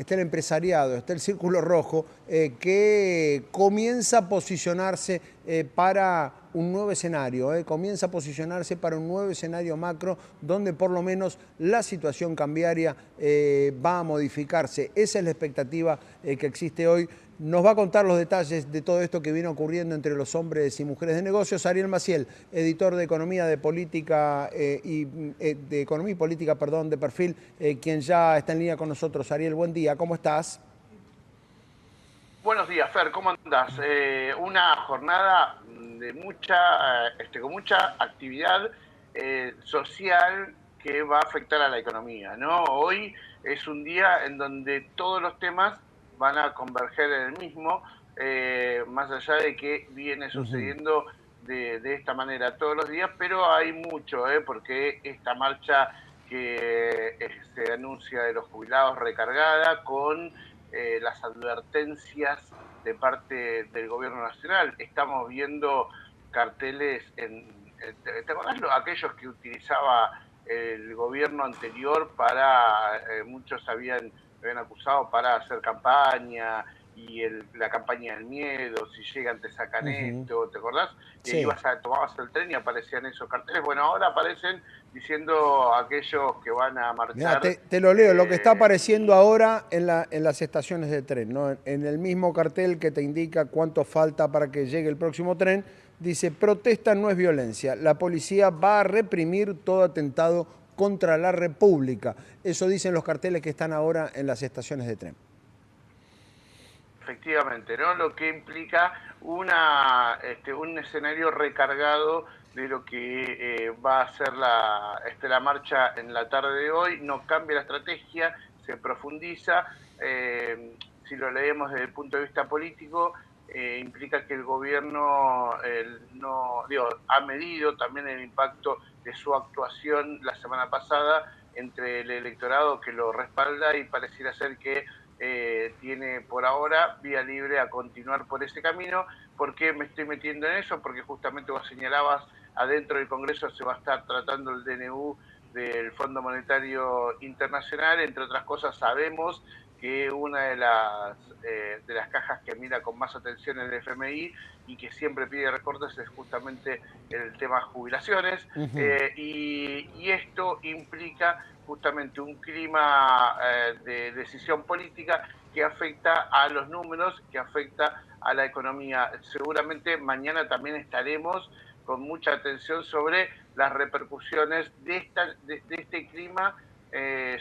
está el empresariado, está el Círculo Rojo, que comienza a posicionarse para un nuevo escenario, comienza a posicionarse para un nuevo escenario macro donde por lo menos la situación cambiaria va a modificarse. Esa es la expectativa que existe hoy. Nos va a contar los detalles de todo esto que viene ocurriendo entre los hombres y mujeres de negocios. Ariel Maciel, editor de Economía de Política de Economía y Política, perdón, de Perfil, quien ya está en línea con nosotros. Ariel, buen día, ¿cómo estás? Buenos días, Fer, ¿cómo andás? Una jornada de con mucha actividad social que va a afectar a la economía, ¿no? Hoy es un día en donde todos los temas van a converger en el mismo, más allá de que viene sucediendo de esta manera todos los días, pero hay mucho, porque esta marcha que se anuncia de los jubilados recargada con las advertencias de parte del gobierno nacional. Estamos viendo carteles ¿te acordás aquellos que utilizaba el gobierno anterior para, muchos habían acusado para hacer campaña, y la campaña del miedo, si llegan te sacan esto, ¿te acordás? Y Sí. tomabas el tren y aparecían esos carteles. Bueno, ahora aparecen diciendo aquellos que van a Mirá, marchar. te lo leo, lo que está apareciendo Y ahora en las estaciones de tren, ¿no? En el mismo cartel que te indica cuánto falta para que llegue el próximo tren, dice: protesta no es violencia, la policía va a reprimir todo atentado contra la República. Eso dicen los carteles que están ahora en las estaciones de tren. efectivamente, ¿no? Lo que implica un escenario recargado de lo que va a ser la marcha en la tarde de hoy. No cambia la estrategia, se profundiza. Si lo leemos desde el punto de vista político, implica que el gobierno no, digo, ha medido también el impacto de su actuación la semana pasada entre el electorado que lo respalda, y pareciera ser que tiene por ahora vía libre a continuar por ese camino. ¿Por qué me estoy metiendo en eso? Porque justamente vos señalabas, adentro del Congreso se va a estar tratando el DNU del Fondo Monetario Internacional. Entre otras cosas, sabemos que una de las cajas que mira con más atención el FMI y que siempre pide recortes es justamente el tema jubilaciones, y esto implica justamente un clima de decisión política que afecta a los números, que afecta a la economía. Seguramente mañana también estaremos con mucha atención sobre las repercusiones de este clima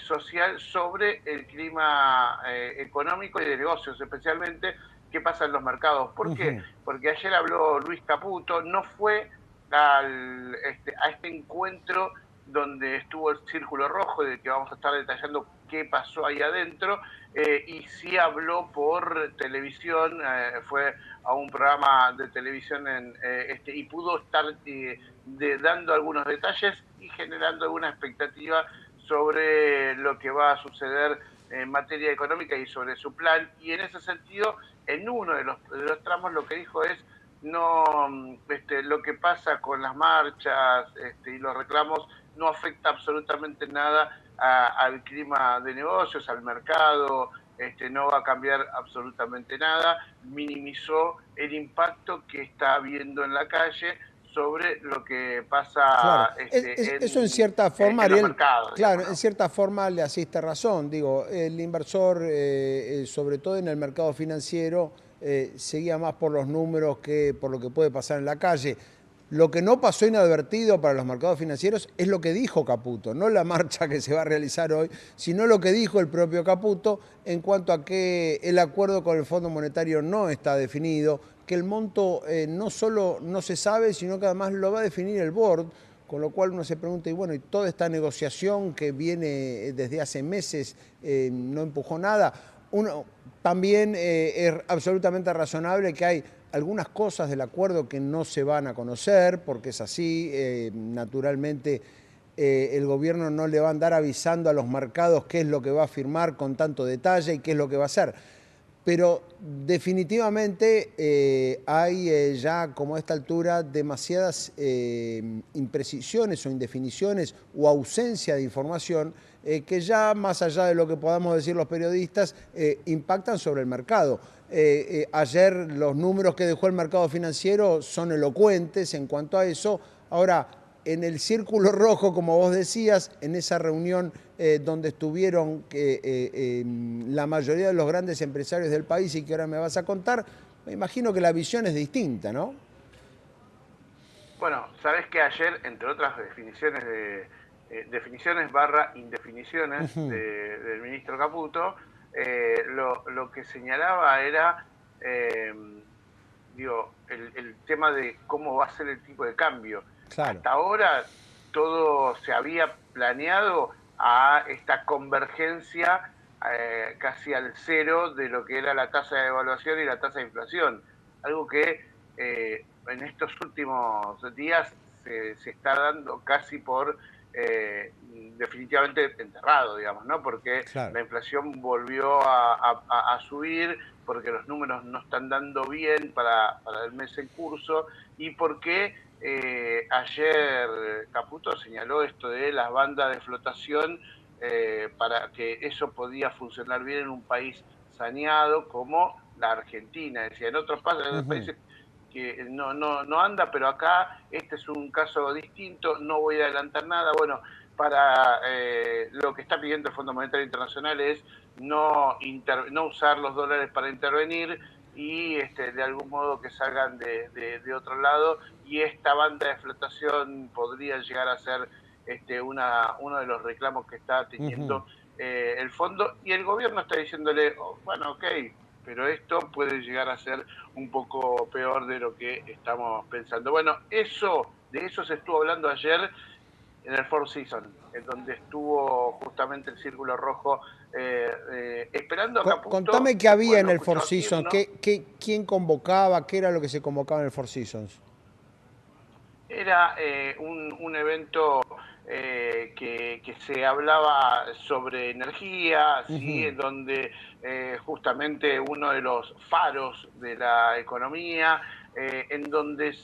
social sobre el clima económico y de negocios, especialmente qué pasa en los mercados. ¿Por qué? Porque ayer habló Luis Caputo, no fue a este encuentro donde estuvo el Círculo Rojo, de que vamos a estar detallando qué pasó ahí adentro, y sí habló por televisión, fue a un programa de televisión y pudo estar dando algunos detalles y generando alguna expectativa sobre lo que va a suceder en materia económica y sobre su plan. Y en ese sentido, en uno de los tramos lo que dijo es: no, lo que pasa con las marchas y los reclamos no afecta absolutamente nada al clima de negocios, al mercado, no va a cambiar absolutamente nada. Minimizó el impacto que está habiendo en la calle sobre lo que Claro, pasa eso en cierta forma, en los Ariel, mercados, claro, digamos, en ¿no? cierta forma le asiste razón. Digo, el inversor, sobre todo en el mercado financiero, seguía más por los números que por lo que puede pasar en la calle. Lo que no pasó inadvertido para los mercados financieros es lo que dijo Caputo, no la marcha que se va a realizar hoy, sino lo que dijo el propio Caputo en cuanto a que el acuerdo con el Fondo Monetario no está definido, que el monto no solo no se sabe, sino que además lo va a definir el board, con lo cual uno se pregunta, y bueno, y toda esta negociación que viene desde hace meses no empujó nada. Uno, también es absolutamente razonable que hay algunas cosas del acuerdo que no se van a conocer, porque es así, naturalmente el gobierno no le va a andar avisando a los mercados qué es lo que va a firmar con tanto detalle y qué es lo que va a hacer. Pero definitivamente hay ya, como a esta altura, demasiadas imprecisiones o indefiniciones o ausencia de información que ya más allá de lo que podamos decir los periodistas, impactan sobre el mercado. Ayer los números que dejó el mercado financiero son elocuentes en cuanto a eso. Ahora, en el círculo rojo, como vos decías, en esa reunión donde estuvieron la mayoría de los grandes empresarios del país y que ahora me vas a contar, me imagino que la visión es distinta, ¿no? Bueno, sabés que ayer, entre otras definiciones definiciones barra indefiniciones del ministro Caputo, lo que señalaba era, eh, el tema de cómo va a ser el tipo de cambio. Claro. Hasta ahora todo se había planeado a esta convergencia casi al cero de lo que era la tasa de devaluación y la tasa de inflación, algo que en estos últimos días se está dando casi por definitivamente enterrado, digamos, ¿no? Porque Claro. la inflación volvió a subir, porque los números no están dando bien para el mes en curso y porque ayer Caputo señaló esto de las bandas de flotación para que eso podía funcionar bien en un país saneado como la Argentina. Decía, en otros países que no anda, pero acá este es un caso distinto, no voy a adelantar nada. Bueno, para lo que está pidiendo el Fondo Monetario Internacional es no usar los dólares para intervenir y de algún modo que salgan de otro lado, y esta banda de flotación podría llegar a ser uno de los reclamos que está teniendo el fondo, y el gobierno está diciéndole, oh, bueno, ok, pero esto puede llegar a ser un poco peor de lo que estamos pensando. Bueno, de eso se estuvo hablando ayer en el Four Seasons, en donde estuvo justamente el Círculo Rojo esperando a Contame Caputo, qué después había en lo el Four escuchó a Seasons, Kirchner. quién convocaba, qué era lo que se convocaba en el Four Seasons. Era un evento que se hablaba sobre energía, ¿sí? En donde justamente uno de los faros de la economía, en donde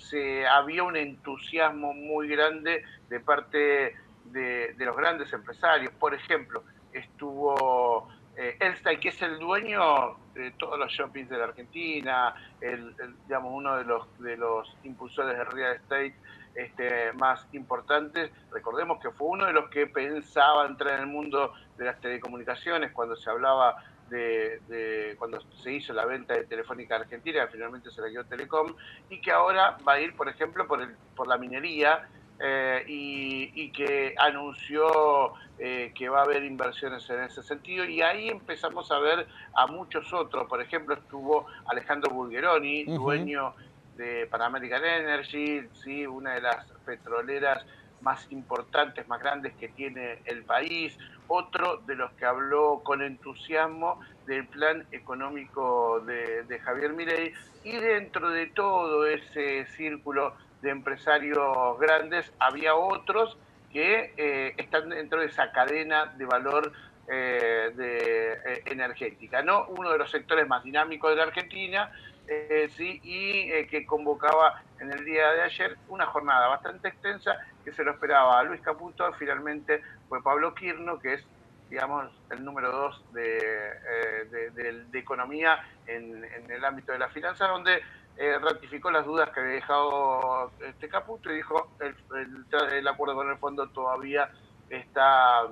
había un entusiasmo muy grande de parte de los grandes empresarios. Por ejemplo, estuvo Elstay, que es el dueño de todos los shoppings de la Argentina, digamos, uno de los impulsores de real estate más importantes. Recordemos que fue uno de los que pensaba entrar en el mundo de las telecomunicaciones cuando se hablaba cuando se hizo la venta de Telefónica Argentina, que finalmente se la quedó Telecom, y que ahora va a ir, por ejemplo, por la minería, y que anunció que va a haber inversiones en ese sentido, y ahí empezamos a ver a muchos otros. Por ejemplo, estuvo Alejandro Bulgeroni, dueño de Pan American Energy, ¿sí? Una de las petroleras más importantes, más grandes que tiene el país, otro de los que habló con entusiasmo del plan económico de Javier Milei, y dentro de todo ese círculo de empresarios grandes había otros que están dentro de esa cadena de valor energética, ¿no? Uno de los sectores más dinámicos de la Argentina, sí, y que convocaba en el día de ayer una jornada bastante extensa que se lo esperaba a Luis Caputo. Finalmente fue Pablo Quirno, que es, digamos, el número 2 de economía en el ámbito de la finanza, donde ratificó las dudas que había dejado Caputo y dijo el acuerdo con el fondo todavía está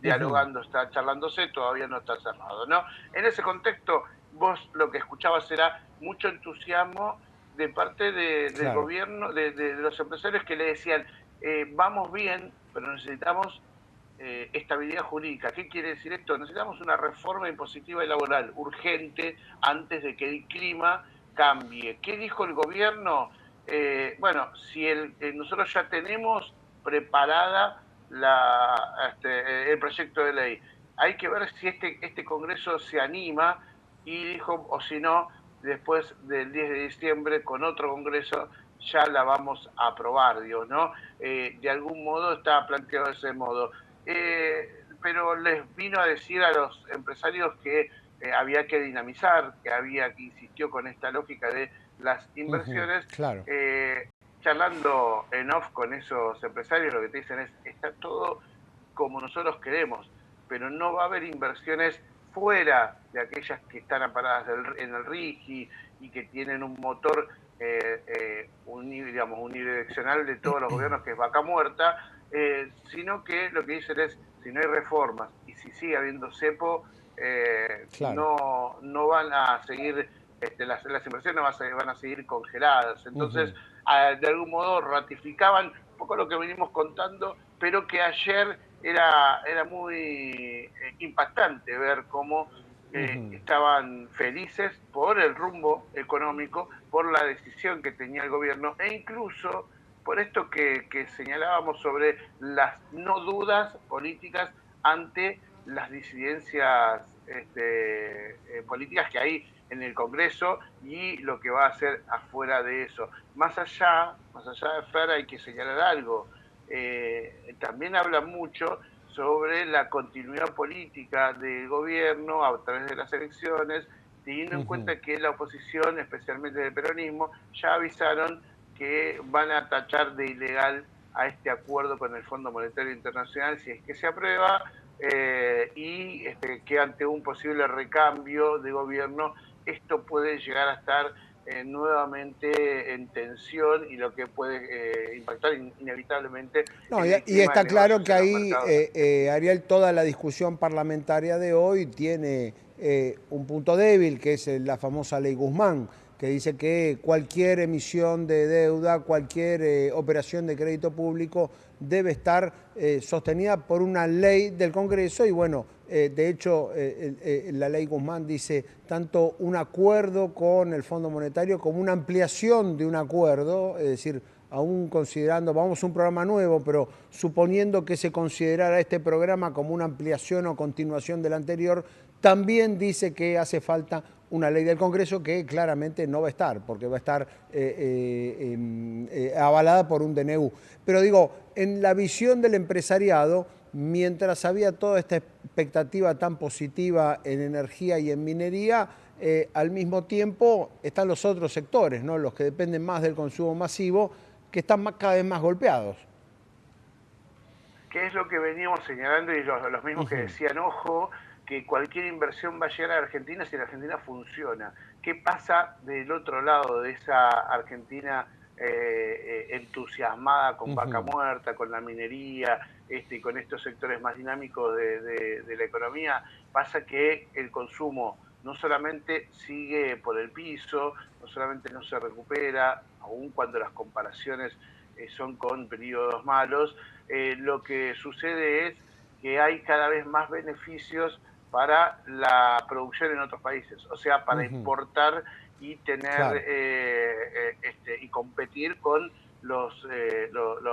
dialogando, está charlándose, todavía no está cerrado, ¿no? En ese contexto, vos lo que escuchabas era mucho entusiasmo de parte del Claro. gobierno, de los empresarios que le decían, vamos bien, pero necesitamos estabilidad jurídica. ¿Qué quiere decir esto? Necesitamos una reforma impositiva y laboral urgente antes de que el clima cambie. ¿Qué dijo el gobierno? Bueno, si nosotros ya tenemos preparada el proyecto de ley, hay que ver si este Congreso se anima, y dijo, o si no, después del 10 de diciembre con otro Congreso ya la vamos a aprobar, digo, ¿no? De algún modo está planteado de ese modo. Pero les vino a decir a los empresarios que había que dinamizar, que insistió con esta lógica de las inversiones. Claro. Charlando en off con esos empresarios, lo que te dicen es, está todo como nosotros queremos, pero no va a haber inversiones fuera de aquellas que están amparadas en el RIGI y que tienen un motor digamos, unidireccional de todos los gobiernos, que es vaca muerta, sino que lo que dicen es, si no hay reformas y si sigue habiendo cepo, Claro. no van a seguir, las inversiones van a seguir congeladas. Entonces, Ujú, de algún modo ratificaban un poco lo que venimos contando, pero que ayer era muy impactante ver cómo ujú. estaban felices por el rumbo económico, por la decisión que tenía el gobierno e incluso por esto que señalábamos sobre las no dudas políticas ante las disidencias políticas que hay en el Congreso y lo que va a hacer afuera de eso. Más allá de Fer, hay que señalar algo. También habla mucho sobre la continuidad política del gobierno a través de las elecciones, teniendo en Ujú. cuenta que la oposición, especialmente del peronismo, ya avisaron que van a tachar de ilegal a este acuerdo con el Fondo Monetario Internacional si es que se aprueba, y que ante un posible recambio de gobierno esto puede llegar a estar nuevamente en tensión y lo que puede impactar inevitablemente No, en el y clima de está claro negocios que en los ahí, mercados. Ariel, toda la discusión parlamentaria de hoy tiene un punto débil, que es la famosa ley Guzmán, que dice que cualquier emisión de deuda, cualquier operación de crédito público debe estar sostenida por una ley del Congreso y bueno, de hecho la ley Guzmán dice tanto un acuerdo con el Fondo Monetario como una ampliación de un acuerdo, es decir, aún considerando, vamos a un programa nuevo, pero suponiendo que se considerara este programa como una ampliación o continuación del anterior, también dice que hace falta una ley del Congreso que claramente no va a estar, porque va a estar avalada por un DNU. Pero digo, en la visión del empresariado, mientras había toda esta expectativa tan positiva en energía y en minería, al mismo tiempo están los otros sectores, ¿no? Los que dependen más del consumo masivo, que están cada vez más golpeados. ¿Qué es lo que veníamos señalando y los mismos que Ujú, decían, ojo, que cualquier inversión va a llegar a Argentina si la Argentina funciona? ¿Qué pasa del otro lado de esa Argentina entusiasmada con Vaca ujú. Muerta, con la minería, con estos sectores más dinámicos de la economía? Pasa que el consumo no solamente sigue por el piso, no solamente no se recupera, aun cuando las comparaciones son con periodos malos, lo que sucede es que hay cada vez más beneficios para la producción en otros países, o sea, para Ujú, importar y tener claro. y competir con los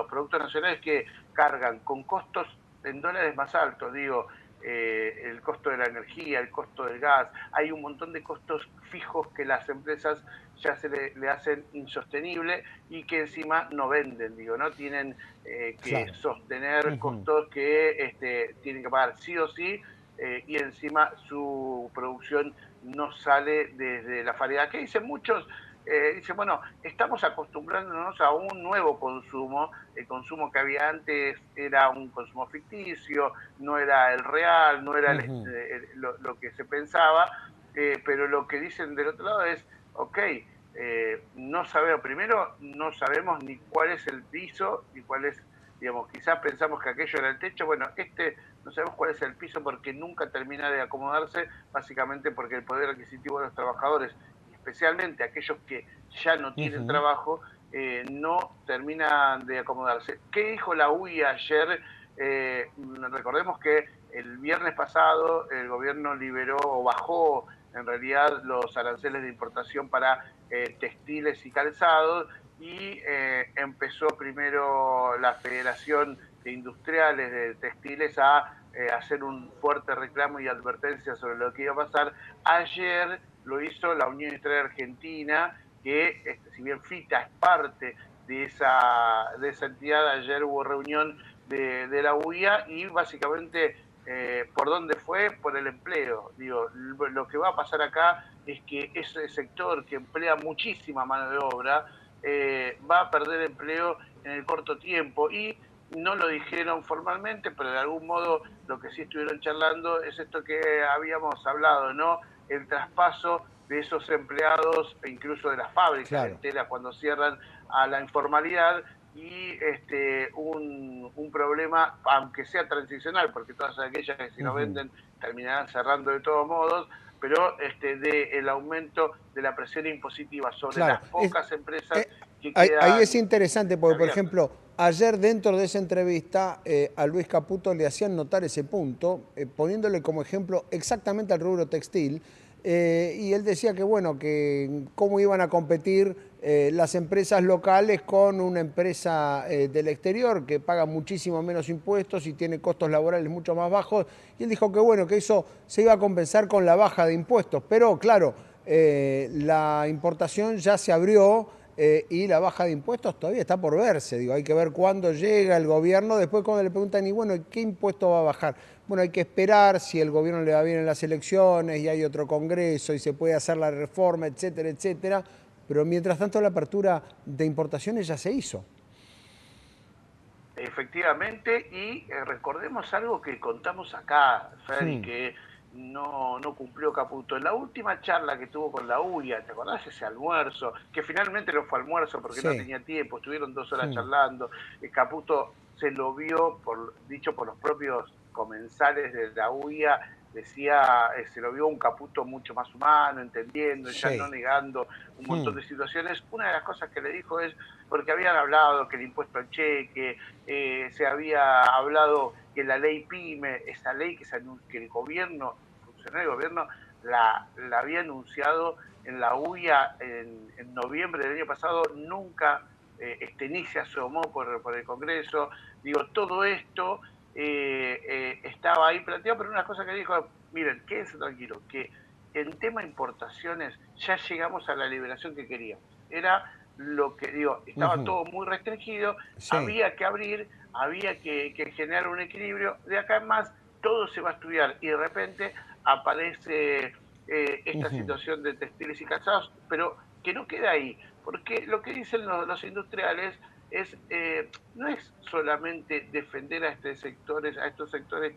productos nacionales que cargan con costos en dólares más altos, digo, el costo de la energía, el costo del gas, hay un montón de costos fijos que las empresas ya le hacen insostenible y que encima no venden, digo, no tienen que Claro. sostener Ujú. costos que tienen que pagar sí o sí, y encima su producción no sale desde la falsedad. ¿Qué dicen muchos? Dicen, bueno, estamos acostumbrándonos a un nuevo consumo, el consumo que había antes era un consumo ficticio, no era el real, no era Ujú. lo que se pensaba, pero lo que dicen del otro lado es, ok, no sabemos, primero no sabemos ni cuál es el piso, ni cuál es, digamos, quizás pensamos que aquello era el techo, bueno, no sabemos cuál es el piso porque nunca termina de acomodarse, básicamente porque el poder adquisitivo de los trabajadores, y especialmente aquellos que ya no tienen Ujú. trabajo, no terminan de acomodarse. ¿Qué dijo la UI ayer? Recordemos que el viernes pasado el gobierno liberó o bajó en realidad los aranceles de importación para textiles y calzados y empezó primero la Federación de Industriales de Textiles a hacer un fuerte reclamo y advertencia sobre lo que iba a pasar. Ayer lo hizo la Unión Industrial Argentina, que si bien FITA es parte de esa entidad, ayer hubo reunión de la UIA y básicamente ¿por dónde fue? Por el empleo. Digo, lo que va a pasar acá es que ese sector que emplea muchísima mano de obra va a perder empleo en el corto tiempo y no lo dijeron formalmente, pero de algún modo lo que sí estuvieron charlando es esto que habíamos hablado, ¿no? El traspaso de esos empleados e incluso de las fábricas Claro. enteras cuando cierran a la informalidad y un problema, aunque sea transicional, porque todas aquellas que si no Ujú. venden terminarán cerrando de todos modos, pero el aumento de la presión impositiva sobre Claro. las pocas empresas Eh, que ahí es quedan interesante porque, por abiertas. ejemplo, ayer dentro de esa entrevista a Luis Caputo le hacían notar ese punto, poniéndole como ejemplo exactamente al rubro textil, y él decía que, bueno, que cómo iban a competir las empresas locales con una empresa del exterior que paga muchísimo menos impuestos y tiene costos laborales mucho más bajos, y él dijo que, bueno, que eso se iba a compensar con la baja de impuestos, pero claro, la importación ya se abrió y la baja de impuestos todavía está por verse. Digo, hay que ver cuándo llega el gobierno. Después cuando le preguntan, y bueno, ¿qué impuesto va a bajar? Bueno, hay que esperar si el gobierno le va bien en las elecciones y hay otro congreso y se puede hacer la reforma, etcétera, etcétera. Pero mientras tanto la apertura de importaciones ya se hizo. Efectivamente, y recordemos algo que contamos acá, Freddy, Hmm, que no cumplió Caputo. En la última charla que tuvo con la UIA, ¿te acordás ese almuerzo? Que finalmente no fue almuerzo porque no sí. tenía tiempo, estuvieron 2 horas Hmm, charlando. Caputo se lo vio, dicho por los propios comensales de la UIA, decía, se lo vio un Caputo mucho más humano, entendiendo, ya no sí. negando un montón Hmm, de situaciones. Una de las cosas que le dijo es, porque habían hablado que el impuesto al cheque, se había hablado que la ley PYME, esa ley que el gobierno, funcionario del gobierno, la había anunciado en la UIA en noviembre del año pasado, nunca ni se asomó por el Congreso. Digo, todo esto estaba ahí planteado, pero una cosa que dijo, miren, quédense tranquilos, que en tema importaciones ya llegamos a la liberación que queríamos. Era lo que digo, estaba ujú, todo muy restringido, sí. había que abrir, había que generar un equilibrio, de acá en más todo se va a estudiar y de repente aparece esta Ujú, situación de textiles y calzados, pero que no queda ahí, porque lo que dicen los industriales es no es solamente defender a estos sectores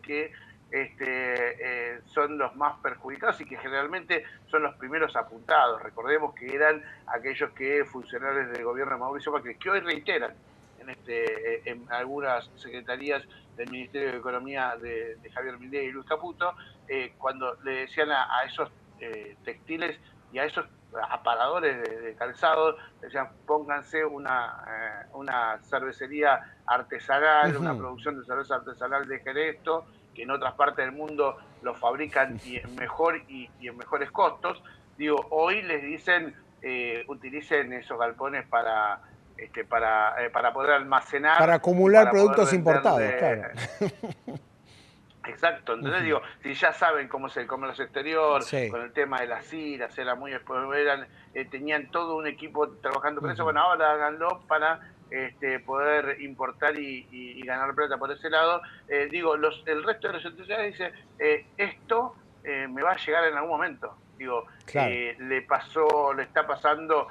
que son los más perjudicados y que generalmente son los primeros apuntados. Recordemos que eran aquellos que funcionarios del gobierno de Mauricio Macri, que hoy reiteran en algunas secretarías del Ministerio de Economía de Javier Milei y Luis Caputo, cuando le decían a esos textiles y a esos aparadores de calzado, decían pónganse una cervecería artesanal, una ujú. producción de cerveza artesanal de esto, que en otras partes del mundo lo fabrican y en mejor y en mejores costos. Digo, hoy les dicen utilicen esos galpones para poder Para almacenar y acumular para poder productos importados, venderle. claro. Exacto, entonces Ujú, digo, si ya saben cómo es el comercio exterior, sí. con el tema de las iras, era muy tenían todo un equipo trabajando con eso, Ujú, bueno, ahora háganlo para poder importar y ganar plata por ese lado. Digo, el resto de los industriales dice, esto me va a llegar en algún momento. Digo, claro. le está pasando,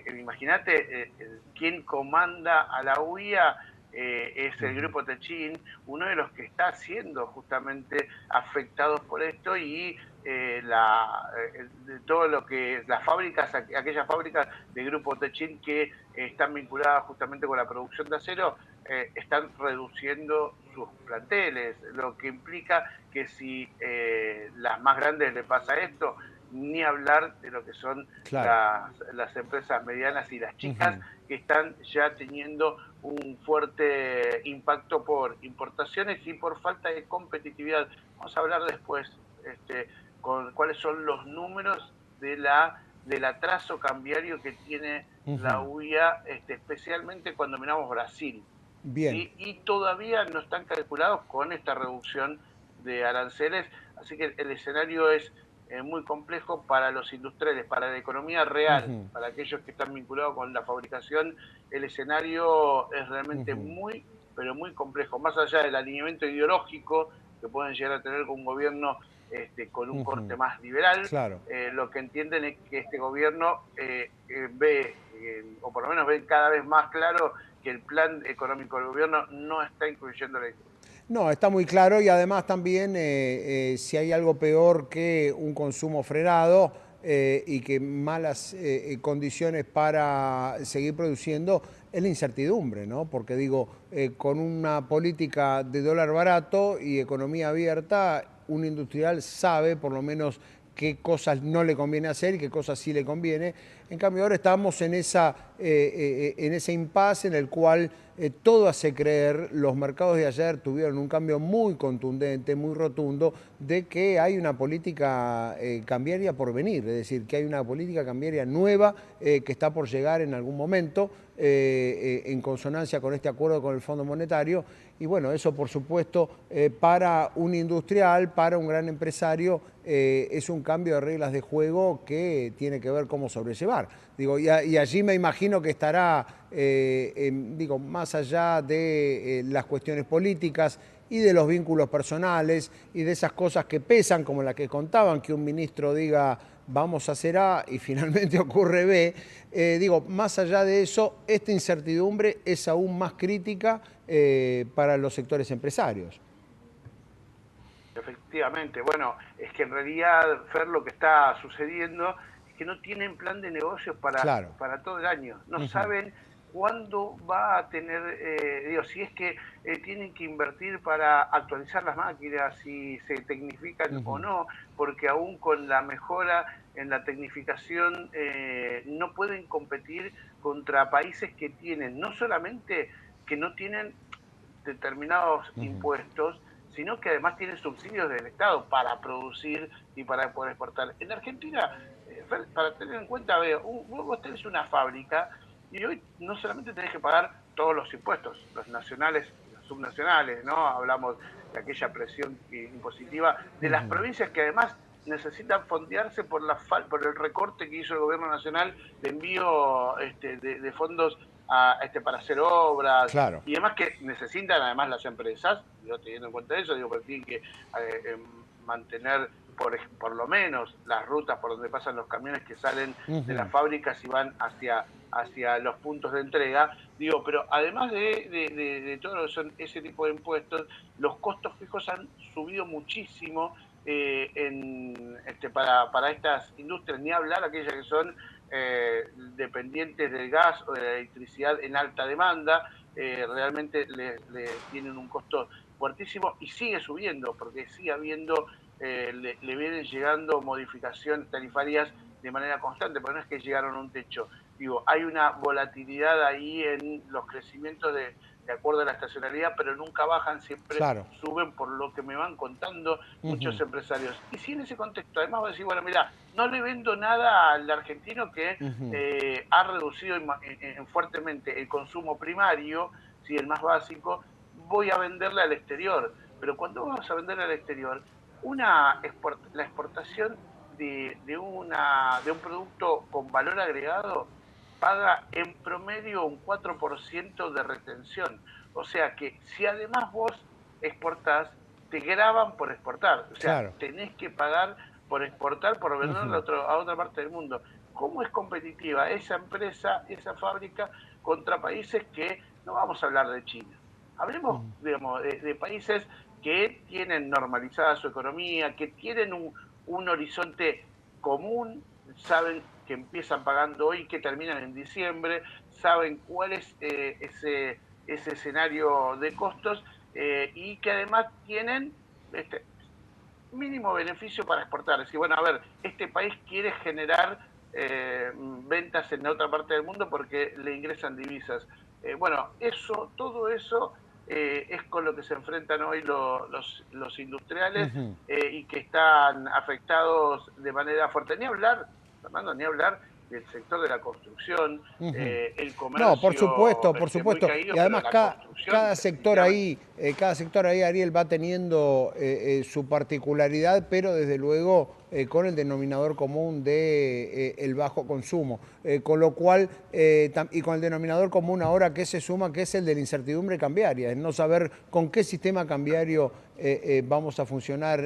imagínate, quién comanda a la UIA es el Ujú, grupo Techín, uno de los que está siendo justamente afectados por esto y de todo lo que las fábricas, aquellas fábricas de grupo Techín que están vinculadas justamente con la producción de acero, están reduciendo sus planteles, lo que implica que si las más grandes le pasa esto, ni hablar de lo que son claro. las empresas medianas y las chicas Ujú, que están ya teniendo un fuerte impacto por importaciones y por falta de competitividad. Vamos a hablar después con cuáles son los números del atraso cambiario que tiene la ujú. UIA, especialmente cuando miramos Brasil. Bien. ¿Sí? Y todavía no están calculados con esta reducción de aranceles, así que el escenario es muy complejo para los industriales, para la economía real, Ujú, para aquellos que están vinculados con la fabricación, el escenario es realmente ujú, muy, pero muy complejo, más allá del alineamiento ideológico que pueden llegar a tener con un gobierno con un corte ujú. más liberal, Claro. lo que entienden es que este gobierno ve, o por lo menos ven cada vez más claro que el plan económico del gobierno no está incluyendo la industria. No, está muy claro y además también si hay algo peor que un consumo frenado y que malas condiciones para seguir produciendo es la incertidumbre, ¿no? Porque digo, con una política de dólar barato y economía abierta, un industrial sabe por lo menos qué cosas no le conviene hacer y qué cosas sí le conviene. En cambio, ahora estamos en ese impasse en el cual todo hace creer, los mercados de ayer tuvieron un cambio muy contundente, muy rotundo, de que hay una política cambiaria por venir, es decir, que hay una política cambiaria nueva que está por llegar en algún momento, en consonancia con este acuerdo con el Fondo Monetario. Y bueno, eso por supuesto para un industrial, para un gran empresario, es un cambio de reglas de juego que tiene que ver cómo sobrellevar. Digo, y allí me imagino que estará, digo, más allá de las cuestiones políticas y de los vínculos personales y de esas cosas que pesan, como la que contaban, que un ministro diga vamos a hacer A y finalmente ocurre B. Digo, más allá de eso, esta incertidumbre es aún más crítica para los sectores empresarios. Efectivamente, bueno, es que en realidad, Fer, lo que está sucediendo es que no tienen plan de negocios Claro. para todo el año. No saben cuándo va a tener, digo, si es que tienen que invertir para actualizar las máquinas, si se tecnifican o no, porque aún con la mejora en la tecnificación no pueden competir contra países que tienen, no solamente que no tienen determinados impuestos, sino que además tienen subsidios del Estado para producir y para poder exportar. En Argentina, para tener en cuenta, vos tenés una fábrica y hoy no solamente tenés que pagar todos los impuestos, los nacionales y los subnacionales, ¿no? Hablamos de aquella presión impositiva de las provincias que además necesitan fondearse por el recorte que hizo el gobierno nacional de envío de fondos para hacer obras, Claro. y además que necesitan además las empresas, yo teniendo en cuenta eso, digo, porque tienen que mantener por lo menos las rutas por donde pasan los camiones que salen de las fábricas y van hacia los puntos de entrega. Digo, pero además de todo lo que son ese tipo de impuestos, los costos fijos han subido muchísimo para estas industrias, ni hablar aquellas que son dependientes del gas o de la electricidad en alta demanda, realmente le tienen un costo fuertísimo y sigue subiendo, porque sigue habiendo, le vienen llegando modificaciones tarifarias de manera constante, porque no es que llegaron a un techo. Digo, hay una volatilidad ahí en los crecimientos de acuerdo a la estacionalidad, pero nunca bajan, siempre suben, por lo que me van contando muchos empresarios. Y si en ese contexto además voy a decir, bueno, mira, no le vendo nada al argentino que ha reducido fuertemente el consumo primario, ¿sí? El más básico, voy a venderle al exterior. Pero cuando vamos a venderle al exterior, la exportación de un producto con valor agregado paga en promedio un 4% de retención. O sea que si además vos exportás, te graban por exportar. O sea, tenés que pagar por exportar, por venderlo a otra parte del mundo. ¿Cómo es competitiva esa empresa, esa fábrica, contra países que, no vamos a hablar de China, hablemos digamos, de países que tienen normalizada su economía, que tienen un horizonte común, saben que empiezan pagando hoy y que terminan en diciembre, saben cuál es ese escenario de costos y que además tienen mínimo beneficio para exportar. Es decir, bueno, a ver, este país quiere generar ventas en otra parte del mundo porque le ingresan divisas. Bueno, todo eso es con lo que se enfrentan hoy los industriales y que están afectados de manera fuerte. Ni hablar, Fernando, ni hablar del sector de la construcción, el comercio. No, por supuesto, por supuesto. Caído, y además cada sector ahí, Ariel, va teniendo su particularidad, pero desde luego con el denominador común de el bajo consumo. Con lo cual, y con el denominador común ahora que se suma, que es el de la incertidumbre cambiaria, es no saber con qué sistema cambiario vamos a funcionar,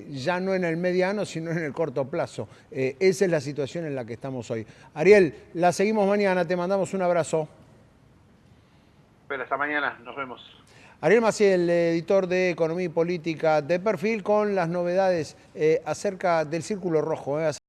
ya no en el mediano, sino en el corto plazo. Esa es la situación en la que estamos hoy. Ariel, la seguimos mañana, te mandamos un abrazo. Pero hasta mañana, nos vemos. Ariel Maciel, editor de Economía y Política de Perfil, con las novedades acerca del Círculo Rojo.